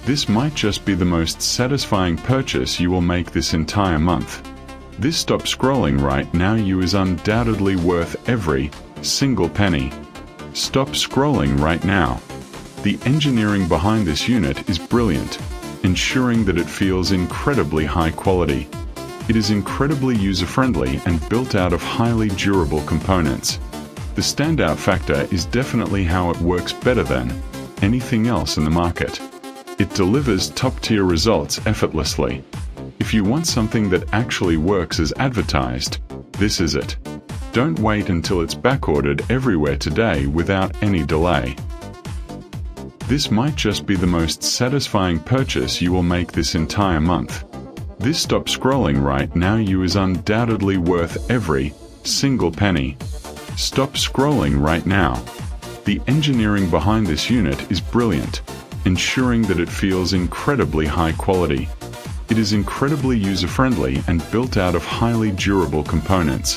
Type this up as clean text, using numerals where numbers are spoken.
This might just be the most satisfying purchase you will make this entire month. This stop scrolling right now you is undoubtedly worth every single penny. Stop scrolling right now. The engineering behind this unit is brilliant, ensuring that it feels incredibly high quality. It is incredibly user-friendly and built out of highly durable components. The standout factor is definitely how it works better than anything else in the market. It delivers top-tier results effortlessly. If you want something that actually works as advertised, this is it. Don't wait until it's backordered everywhere today without any delay. This might just be the most satisfying purchase you will make this entire month. This stop scrolling right now you is undoubtedly worth every single penny. Stop scrolling right now. The engineering behind this unit is brilliant, ensuring that it feels incredibly high quality. It is incredibly user-friendly and built out of highly durable components.